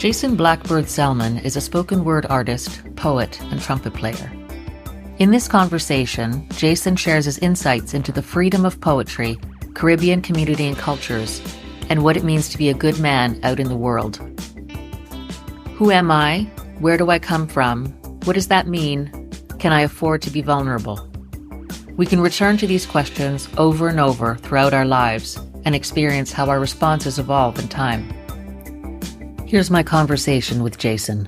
Jason Blackbird Selman is a spoken word artist, poet, and trumpet player. In this conversation, Jason shares his insights into the freedom of poetry, Caribbean community and cultures, and what it means to be a good man out in the world. Who am I? Where do I come from? What does that mean? Can I afford to be vulnerable? We can return to these questions over and over throughout our lives and experience how our responses evolve in time. Here's my conversation with Jason.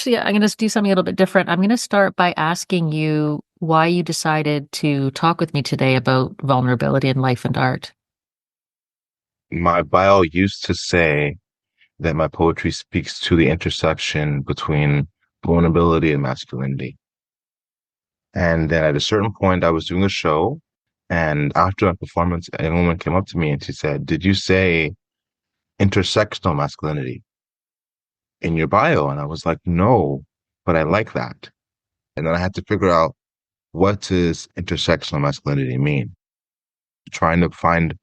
I'm going to do something a little bit different. I'm going to start by asking you why you decided to talk with me today about vulnerability in life and art. My bio used to say that my poetry speaks to the intersection between vulnerability and masculinity. And then at a certain point, I was doing a show, and after a performance, a woman came up to me and she said, "Did you say intersectional masculinity in your bio?" And I was like, "No, but I like that." And then I had to figure out, what does intersectional masculinity mean? Trying to find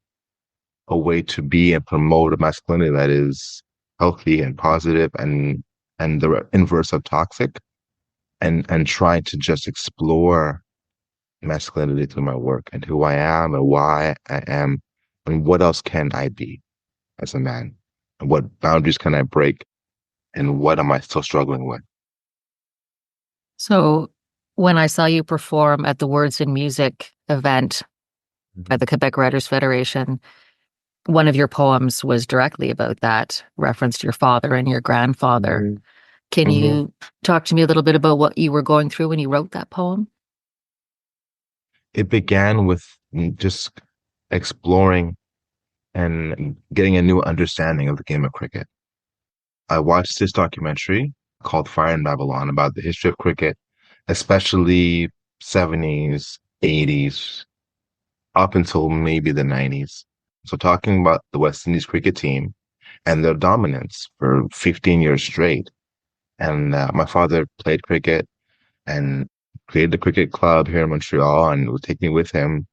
a way to be and promote a masculinity that is healthy and positive and the inverse of toxic, and trying to just explore masculinity through my work and who I am and why I am and what else can I be as a man and what boundaries can I break and what am I still struggling with. So when I saw you perform at the Words in Music event by the Quebec Writers Federation, one of your poems was directly about that, referenced your father and your grandfather. Mm-hmm. Can you talk to me a little bit about what you were going through when you wrote that poem? It began with just exploring and getting a new understanding of the game of cricket. I watched this documentary called Fire in Babylon about the history of cricket, especially 70s, 80s, up until maybe the 90s. So talking about the West Indies cricket team and their dominance for 15 years straight. And my father played cricket and created a cricket club here in Montreal and would take me with him.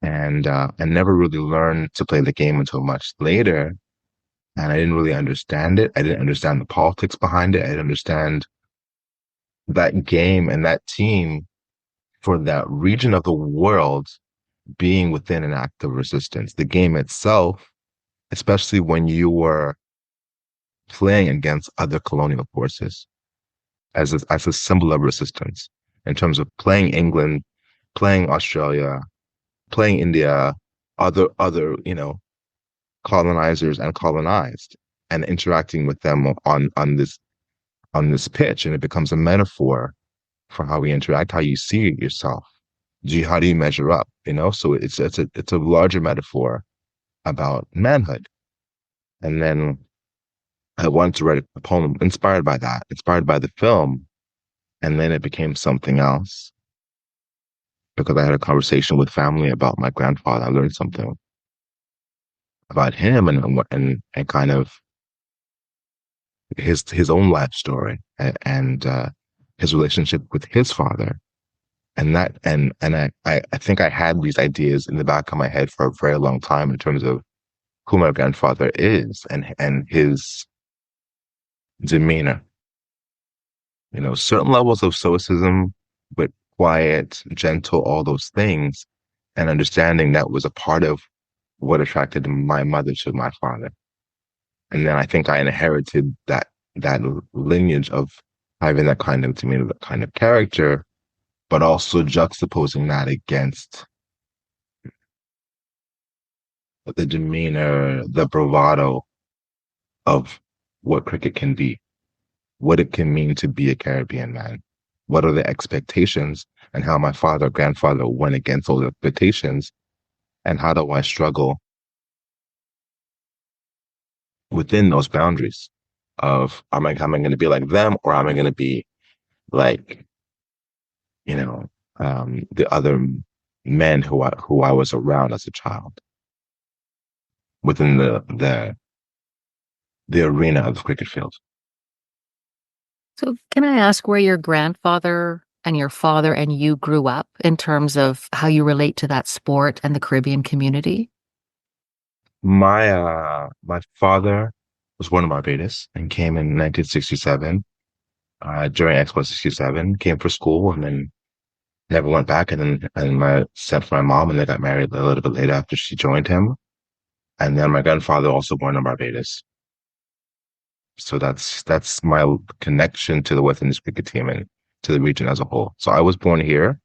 And never really learned to play the game until much later. And I didn't really understand it. I didn't understand the politics behind it. I didn't understand that game and that team for that region of the world being within an act of resistance. The game itself, especially when you were playing against other colonial forces as a symbol of resistance in terms of playing England, playing Australia, playing India, other colonizers and colonized, and interacting with them on this pitch, and it becomes a metaphor for how we interact, how you see yourself. How do you measure up? So it's a larger metaphor about manhood. And then I wanted to write a poem inspired by that, inspired by the film, and then it became something else because I had a conversation with family about my grandfather. I learned something about him and kind of his own life story and his relationship with his father. And I think I had these ideas in the back of my head for a very long time in terms of who my grandfather is and his demeanor. Certain levels of stoicism, but quiet, gentle, all those things, and understanding that was a part of what attracted my mother to my father. And then I think I inherited that lineage of having that kind of demeanor, that kind of character, but also juxtaposing that against the demeanor, the bravado of what cricket can be, what it can mean to be a Caribbean man. What are the expectations and how my father, grandfather went against those expectations, and how do I struggle within those boundaries of am I going to be like them or am I going to be like, you know, the other men who I was around as a child within the arena of the cricket field. So, can I ask where your grandfather and your father and you grew up in terms of how you relate to that sport and the Caribbean community? My father was born in Barbados and came in 1967 during Expo 67, came for school and then never went back. And my sent for my mom and they got married a little bit later after she joined him. And then my grandfather also born in Barbados. So that's my connection to the West Indies cricket team and to the region as a whole. So I was born here.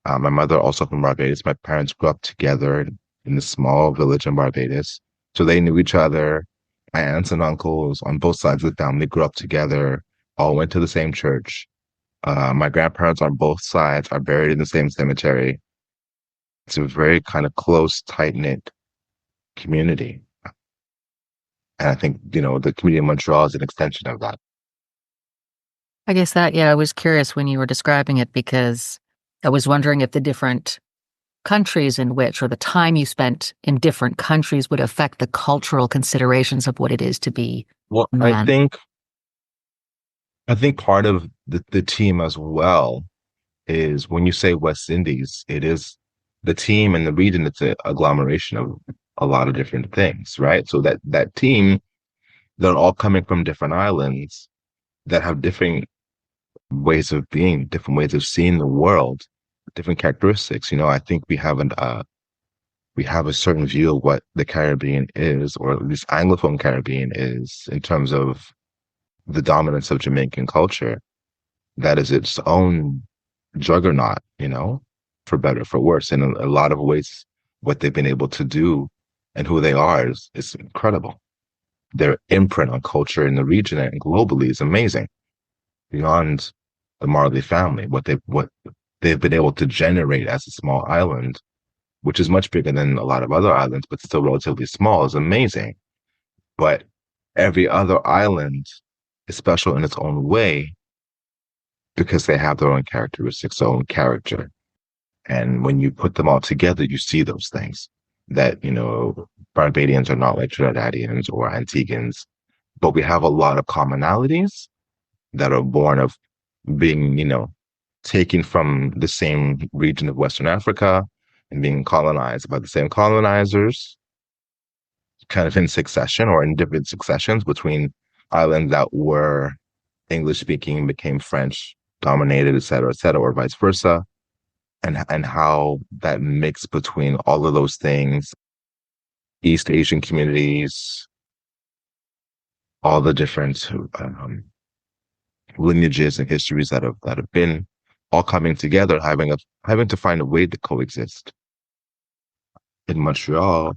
My mother also from Barbados. My parents grew up together in a small village in Barbados. So they knew each other. My aunts and uncles on both sides of the family grew up together, all went to the same church. My grandparents on both sides are buried in the same cemetery. It's a very kind of close, tight-knit community. And I think, the community of Montreal is an extension of that. I guess that, yeah, I was curious when you were describing it because I was wondering if the different countries in which, or the time you spent in different countries would affect the cultural considerations of what it is to be Well, a I man. think I think part of the team as well is when you say West Indies, it is the team and the region, it's an agglomeration of a lot of different things, right? So that team, they're all coming from different islands that have different ways of being, different ways of seeing the world, different characteristics. I think we have a certain view of what the Caribbean is, or at least Anglophone Caribbean is, in terms of the dominance of Jamaican culture. That is its own juggernaut, for better, for worse. In a lot of ways, what they've been able to do and who they are is incredible. Their imprint on culture in the region and globally is amazing. Beyond the Marley family, what they've been able to generate as a small island, which is much bigger than a lot of other islands, but still relatively small, is amazing. But every other island is special in its own way because they have their own characteristics, their own character. And when you put them all together, you see those things that, Barbadians are not like Trinidadians or Antiguans, but we have a lot of commonalities that are born of being, taken from the same region of Western Africa and being colonized by the same colonizers, kind of in succession or in different successions between islands that were English speaking became French dominated, et cetera, or vice versa. And how that mix between all of those things, East Asian communities, all the different lineages and histories that have been all coming together, having to find a way to coexist in Montreal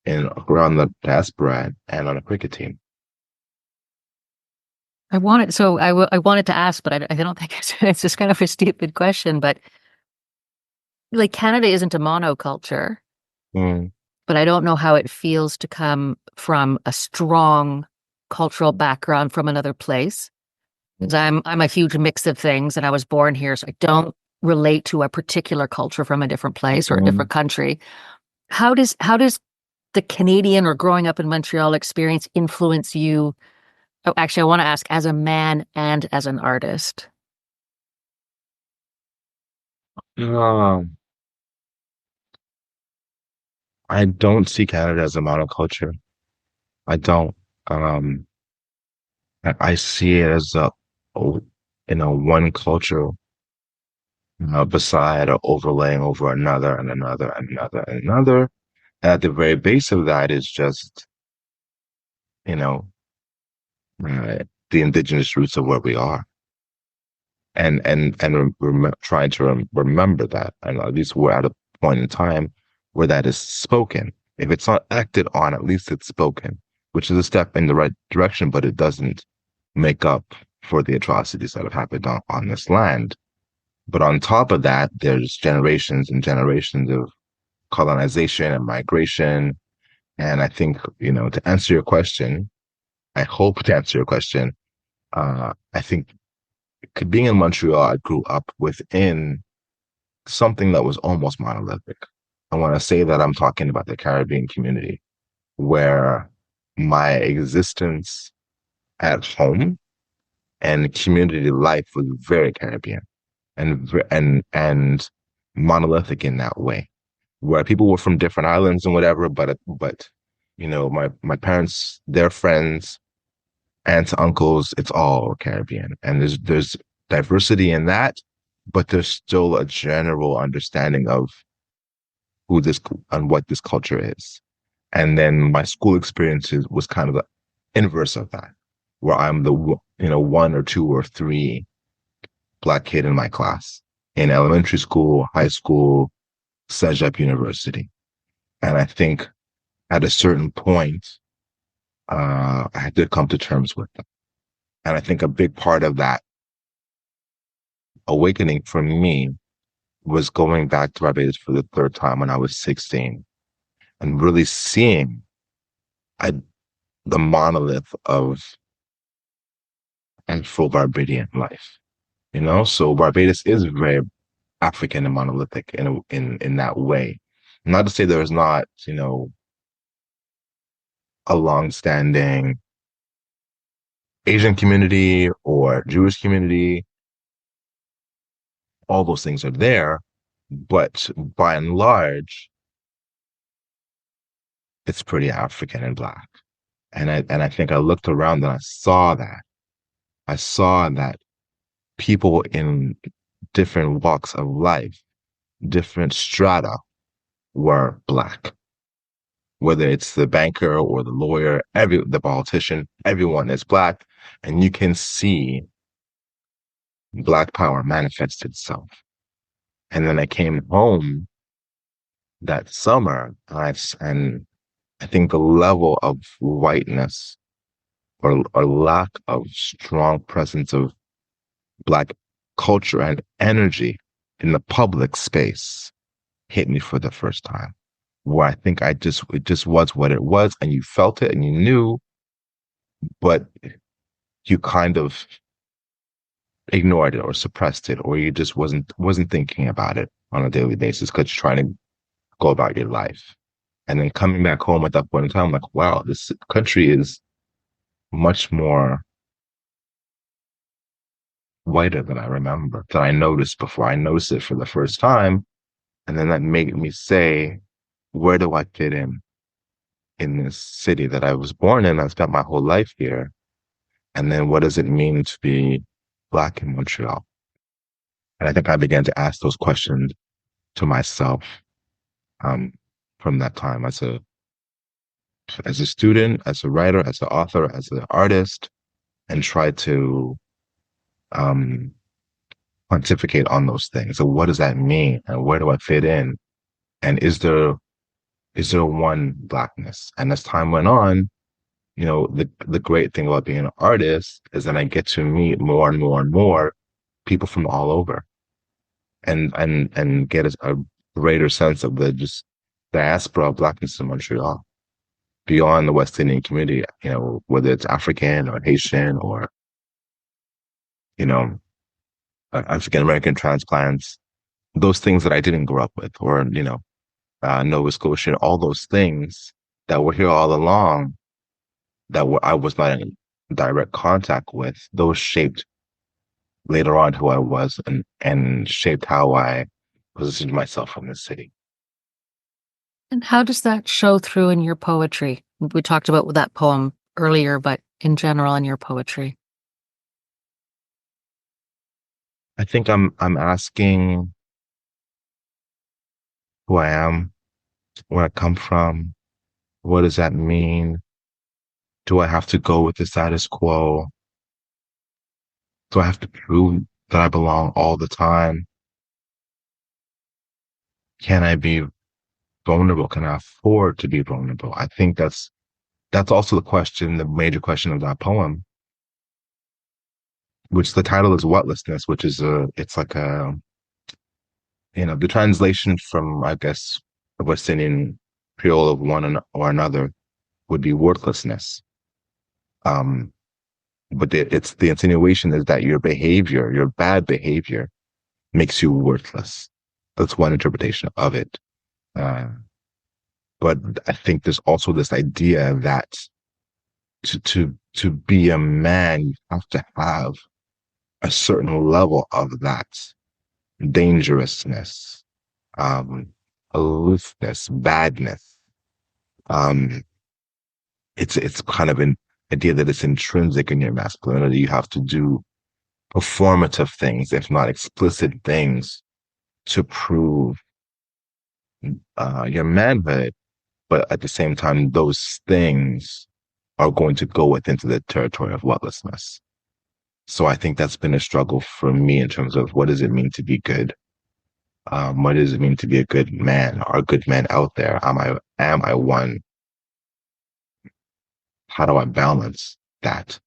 and around the diaspora and on a cricket team. I wanted to ask, but I don't think it's just kind of a stupid question, but like Canada isn't a monoculture, Mm, but I don't know how it feels to come from a strong cultural background from another place. 'Cause I'm a huge mix of things and I was born here, so I don't relate to a particular culture from a different place or a mm. different country. How does the Canadian or growing up in Montreal experience influence you? Oh, actually, I want to ask as a man and as an artist. Um, I don't see Canada as a monoculture. I don't. Um, I see it as oh, one culture beside or overlaying over another and another and another and another. And at the very base of that is just, you know, the indigenous roots of where we are. And trying to remember that. And at least we're at a point in time where that is spoken. If it's not acted on, at least it's spoken, which is a step in the right direction, but it doesn't make up for the atrocities that have happened on this land. But on top of that, there's generations and generations of colonization and migration And I think, to answer your question, I hope to answer your question, I think being in Montreal, I grew up within something that was almost monolithic. I want to say that I'm talking about the Caribbean community, where my existence at home and community life was very Caribbean and monolithic in that way, where people were from different islands and whatever, but my parents, their friends, aunts, uncles, it's all Caribbean, and there's diversity in that, but there's still a general understanding of who this and what this culture is. And then my school experiences was kind of the inverse of that, where I'm the one or two or three Black kid in my class in elementary school, high school, Cégep University. And I think at a certain point, I had to come to terms with them. And I think a big part of that awakening for me was going back to Barbados for the third time when I was 16 and really seeing I, the monolith of Afro Barbadian life. So Barbados is very African and monolithic in that way. Not to say there is not, a long-standing Asian community or Jewish community. All those things are there, but by and large, it's pretty African and Black. And I think I looked around and I saw that. I saw that people in different walks of life, different strata, were Black. Whether it's the banker or the lawyer, the politician, everyone is Black, and you can see Black power manifest itself. And then I came home that summer, and I think the level of whiteness or lack of strong presence of Black culture and energy in the public space hit me for the first time. Where I think it just was what it was, and you felt it and you knew, but you kind of ignored it or suppressed it, or you just wasn't thinking about it on a daily basis because you're trying to go about your life. And then coming back home at that point in time, I'm like, wow, this country is much more whiter than I remember, that I noticed before. I noticed it for the first time. And then that made me say, where do I fit in this city that I was born in? I spent my whole life here. And then what does it mean to be Black in Montreal? And I think I began to ask those questions to myself from that time as a student, as a writer, as an author, as an artist, and try to um, pontificate on those things. So what does that mean? And where do I fit in? And is there one Blackness? And as time went on, the great thing about being an artist is that I get to meet more and more and more people from all over and get a greater sense of the just diaspora of Blackness in Montreal beyond the West Indian community, whether it's African or Haitian or, you know, African American transplants, those things that I didn't grow up with, or, Nova Scotia, all those things that were here all along I was not in direct contact with, those shaped later on who I was and shaped how I positioned myself in the city. And how does that show through in your poetry? We talked about that poem earlier, but in general in your poetry. I think I'm asking who I am, where I come from, what does that mean? Do I have to go with the status quo? Do I have to prove that I belong all the time? Can I be vulnerable? Can I afford to be vulnerable? I think that's also the major question of that poem, which the title is Whatlessness, which is it's like the translation from, I guess, the West Indian vitriol of or another would be worthlessness. Um, but it's the insinuation is that your behavior, your bad behavior, makes you worthless. That's one interpretation of it. Uh, but I think there's also this idea that to be a man, you have to have a certain level of that dangerousness, um, aloofness, badness. Um, it's kind of an idea that it's intrinsic in your masculinity. You have to do performative things, if not explicit things, to prove your manhood. But at the same time, those things are going to go into the territory of whatlessness. So I think that's been a struggle for me in terms of what does it mean to be good? What does it mean to be a good man? Are good men out there? Am I one? How do I balance that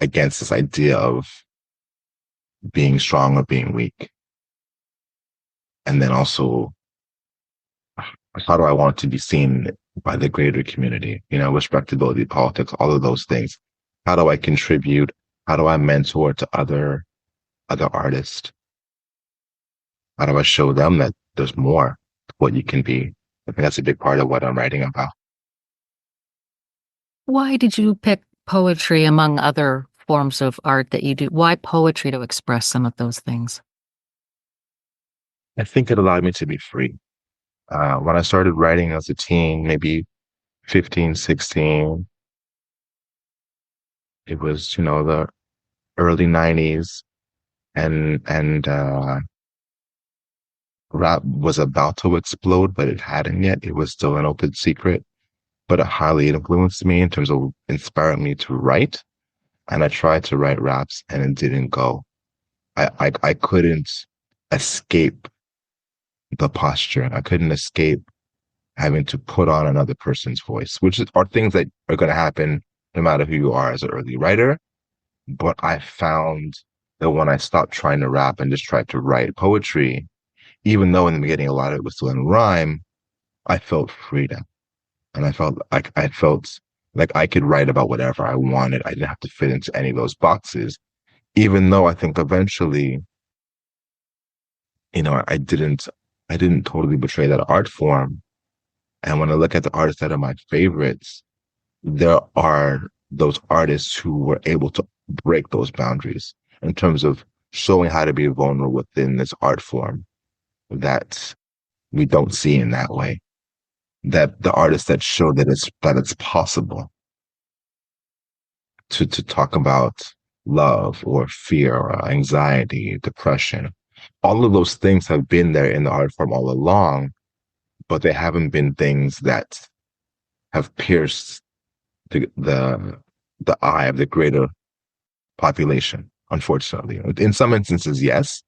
against this idea of being strong or being weak? And then also, how do I want to be seen by the greater community? You know, respectability, politics, all of those things. How do I contribute? How do I mentor to other artists? How do I show them that there's more to what you can be? I think that's a big part of what I'm writing about. Why did you pick poetry among other forms of art that you do? Why poetry to express some of those things? I think it allowed me to be free. When I started writing as a teen, maybe 15, 16, it was, the early 90s and rap was about to explode, but it hadn't yet. It was still an open secret, but it highly influenced me in terms of inspiring me to write. And I tried to write raps and it didn't go. I couldn't escape the posture. I couldn't escape having to put on another person's voice, are things that are going to happen no matter who you are as an early writer. But I found that when I stopped trying to rap and just tried to write poetry, even though in the beginning a lot of it was still in rhyme, I felt freedom. And I felt like I could write about whatever I wanted. I didn't have to fit into any of those boxes, even though I think eventually, I didn't totally betray that art form. And when I look at the artists that are my favorites, there are those artists who were able to break those boundaries in terms of showing how to be vulnerable within this art form that we don't see in that way. That the artists that show that it's possible to talk about love or fear or anxiety, depression. All of those things have been there in the art form all along, but they haven't been things that have pierced the eye of the greater population, unfortunately. In some instances, yes,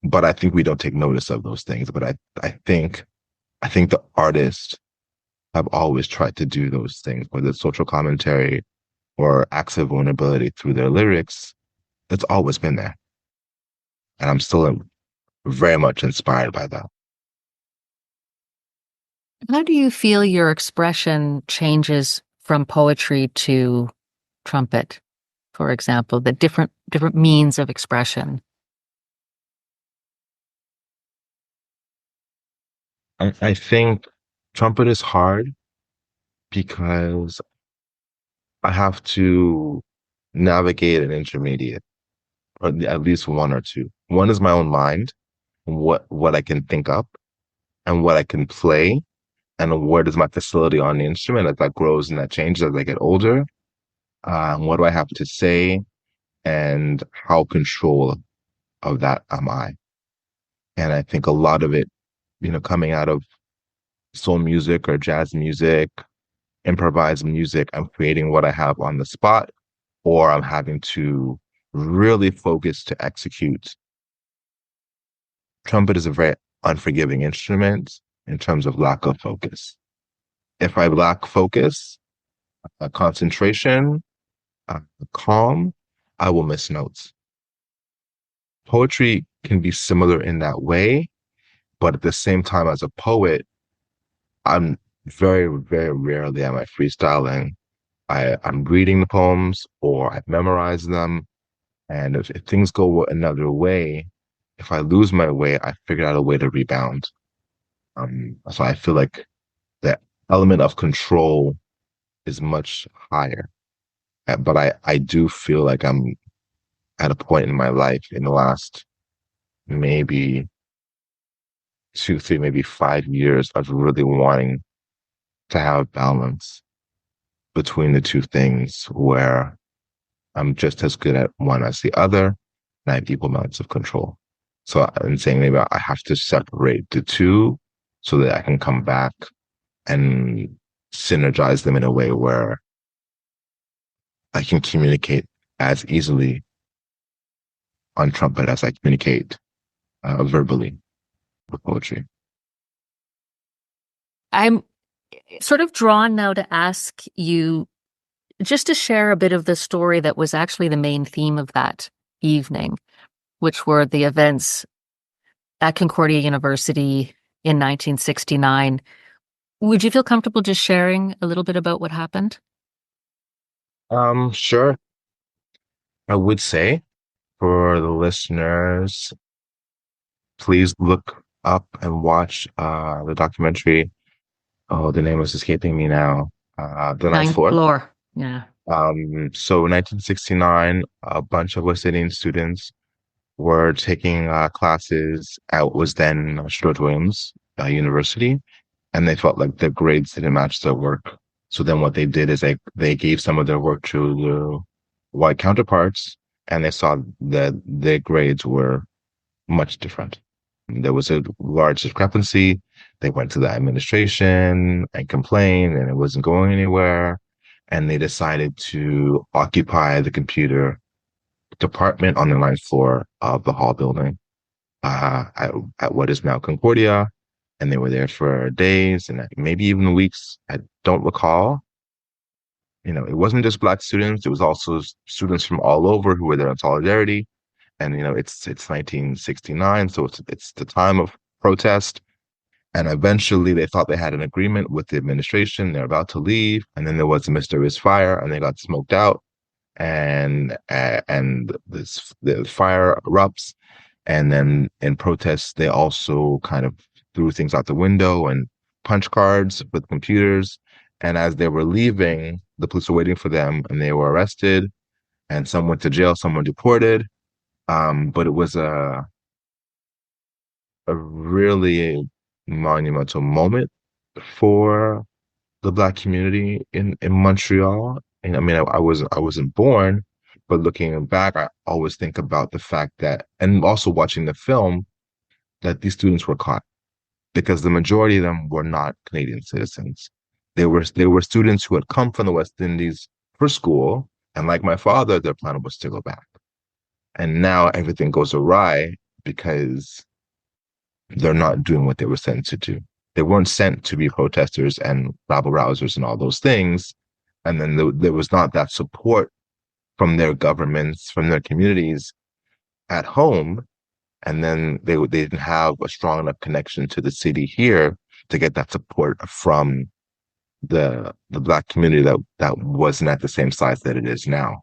but I think we don't take notice of those things. But I think the artists have always tried to do those things, whether it's social commentary or acts of vulnerability through their lyrics. It's always been there. And I'm still very much inspired by that. How do you feel your expression changes from poetry to trumpet, for example, the different means of expression? I think trumpet is hard because I have to navigate an intermediate, or at least one or two. One is my own mind, what I can think up and what I can play, and where does my facility on the instrument as that grows and that changes as I get older. What do I have to say, and how control of that am I? And I think a lot of it, coming out of soul music or jazz music, improvised music, I'm creating what I have on the spot, or I'm having to really focus to execute. Trumpet is a very unforgiving instrument in terms of lack of focus. If I lack focus, concentration, calm, I will miss notes. Poetry can be similar in that way, but at the same time, as a poet, I'm very rarely am I freestyling. I'm reading the poems or I memorize them. And if things go another way, if I lose my way, I figured out a way to rebound. So I feel like the element of control is much higher. But I do feel like I'm at a point in my life in the last maybe 2, 3, maybe 5 years of really wanting to have balance between the two things where I'm just as good at one as the other, and I have equal amounts of control. So I'm saying maybe I have to separate the two so that I can come back and synergize them in a way where I can communicate as easily on trumpet as I communicate verbally with poetry. I'm sort of drawn now to ask you just to share a bit of the story that was actually the main theme of that evening, which were the events at Concordia University in 1969. Would you feel comfortable just sharing a little bit about what happened? Sure. I would say for the listeners, please look up and watch the documentary. Oh, the name is escaping me now. The Ninth Ninth Floor. floor. Yeah. So 1969, a bunch of West Indian students were taking classes at what was then Stuart Williams University, and they felt like their grades didn't match their work. So then what they did is they gave some of their work to the white counterparts, and they saw that their grades were much different. There was a large discrepancy. They went to the administration and complained, and it wasn't going anywhere. And they decided to occupy the computer department on the ninth floor of the hall building at what is now Concordia. And they were there for days and maybe even weeks. I don't recall. It wasn't just Black students. It was also students from all over who were there in solidarity. And it's 1969, so it's the time of protest. And eventually, they thought they had an agreement with the administration. They're about to leave, and then there was a mysterious fire, and they got smoked out. And the fire erupts, and then in protest, they also kind of threw things out the window and punch cards with computers. And as they were leaving, the police were waiting for them, and they were arrested. And some went to jail, some were deported. But it was a really monumental moment for the Black community in Montreal. And I mean, I wasn't born, but looking back, I always think about the fact that, and also watching the film, that these students were caught because the majority of them were not Canadian citizens. They were students who had come from the West Indies for school, and like my father, their plan was to go back. And now everything goes awry because they're not doing what they were sent to do. They weren't sent to be protesters and rabble rousers and all those things. And then there was not that support from their governments, from their communities at home. And then they didn't have a strong enough connection to the city here to get that support from the Black community that wasn't at the same size that it is now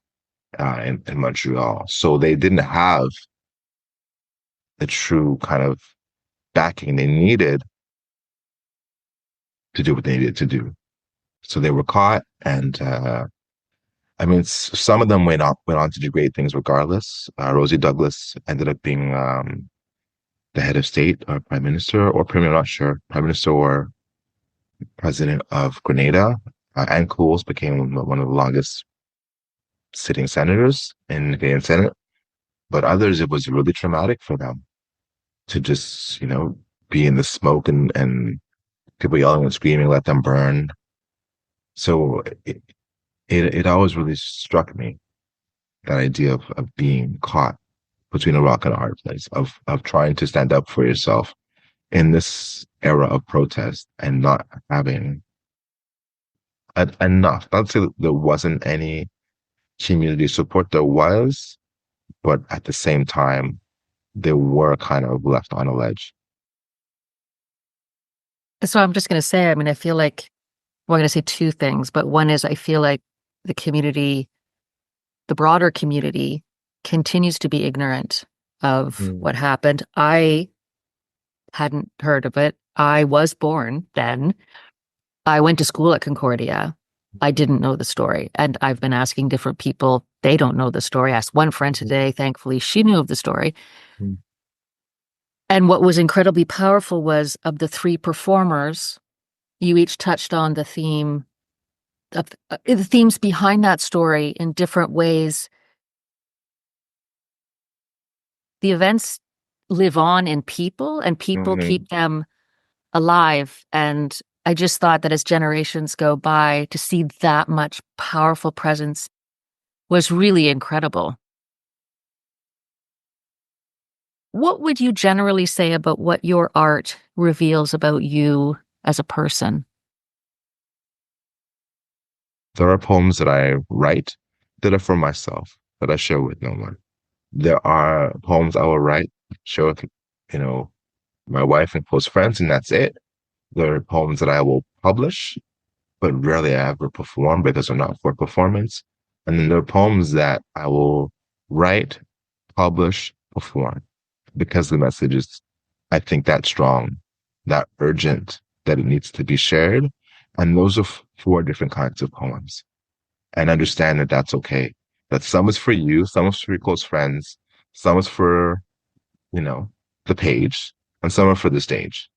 in Montreal. So they didn't have the true kind of backing they needed to do what they needed to do. So they were caught, and I mean, some of them went on to do great things regardless. Rosie Douglas ended up being the head of state or prime minister or premier, I'm not sure, prime minister or president of Grenada. Ann Cools became one of the longest sitting senators in the Canadian Senate. But others, it was really traumatic for them to just, be in the smoke and people yelling and screaming, let them burn. So it always really struck me, that idea of being caught between a rock and a hard place, of trying to stand up for yourself in this era of protest and not having enough. Not to say that there wasn't any community support, there was, but at the same time, they were kind of left on a ledge. So I'm just going to say, I mean, I feel like, well, I'm going to say two things, but one is I feel like the community, the broader community, continues to be ignorant of Mm. what happened. I hadn't heard of it. I was born then. I went to school at Concordia. I didn't know the story. And I've been asking different people. They don't know the story. I asked one friend today. Thankfully, she knew of the story. Mm. And what was incredibly powerful was of the three performers, you each touched on the theme of the themes behind that story in different ways. The events live on in people, and people Mhm. keep them alive. And I just thought that as generations go by, to see that much powerful presence was really incredible. What would you generally say about what your art reveals about you as a person? There are poems that I write that are for myself that I share with no one. There are poems I will write, share with, you know, my wife and close friends, and that's it. There are poems that I will publish, but rarely I ever perform because they're not for performance. And then there are poems that I will write, publish, perform because the message is, I think, that strong, that urgent, that it needs to be shared. And those are four different kinds of poems. And understand that that's okay. That some is for you, some is for your close friends, some is for, you know, the page, and some are for the stage.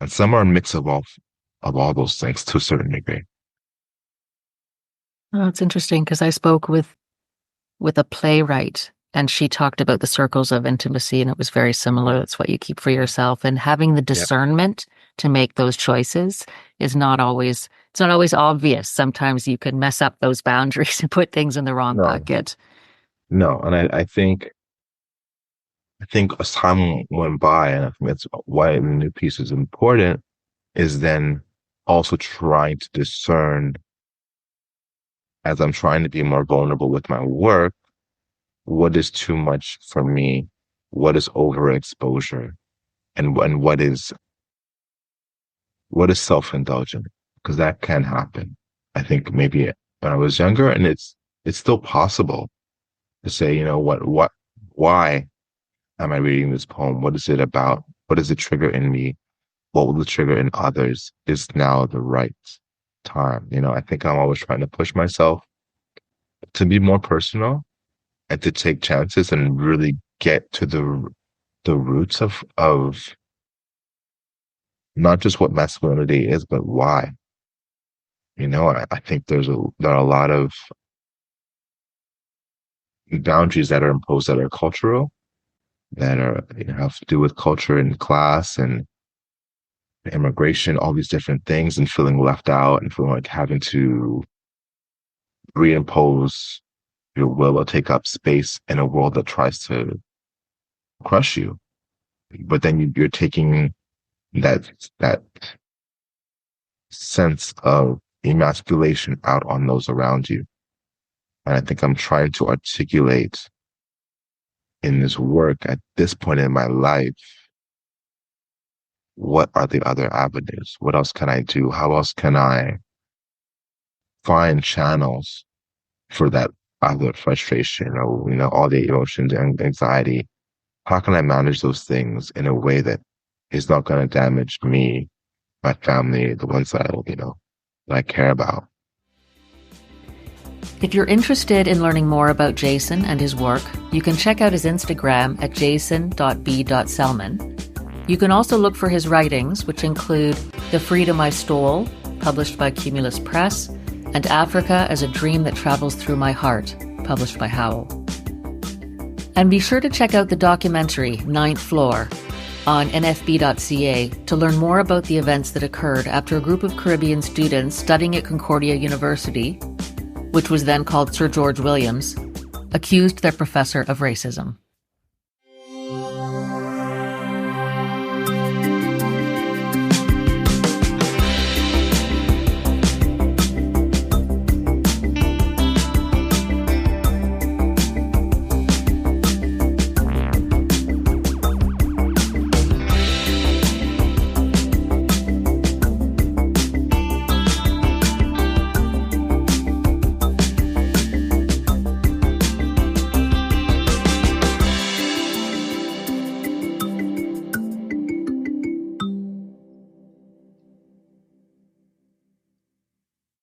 And some are a mix of all those things to a certain degree. Oh, it's interesting because I spoke with a playwright and she talked about the circles of intimacy and it was very similar. It's what you keep for yourself, and having the Yeah. discernment to make those choices is not always, it's not always obvious. Sometimes you can mess up those boundaries and put things in the wrong No, bucket. no. And I think as time went by, and I think that's why the new piece is important, is then also trying to discern as I'm trying to be more vulnerable with my work, what is too much for me, what is overexposure, and what is self-indulgent, because that can happen. I think maybe when I was younger, and it's still possible to say, you know, why am I reading this poem? What is it about? What is the trigger in me? What will the trigger in others? Is now the right time? You know, I think I'm always trying to push myself to be more personal and to take chances and really get to the roots of not just what masculinity is, but why. You know, I think there are a lot of boundaries that are imposed that are cultural, that are, you know, have to do with culture and class and immigration, all these different things, and feeling left out and feeling like having to reimpose your will or take up space in a world that tries to crush you. But then you're taking that sense of emasculation out on those around you. And I think I'm trying to articulate in this work at this point in my life, what are the other avenues? What else can I do? How else can I find channels for that other frustration or, you know, all the emotions and anxiety? How can I manage those things in a way that is not going to damage me, my family, the ones that you know, that I care about? If you're interested in learning more about Jason and his work, you can check out his Instagram at jason.b.selman. You can also look for his writings, which include The Freedom I Stole, published by Cumulus Press, and Africa as a Dream That Travels Through My Heart, published by Howl. And be sure to check out the documentary Ninth Floor on nfb.ca to learn more about the events that occurred after a group of Caribbean students studying at Concordia University, which was then called Sir George Williams, accused their professor of racism.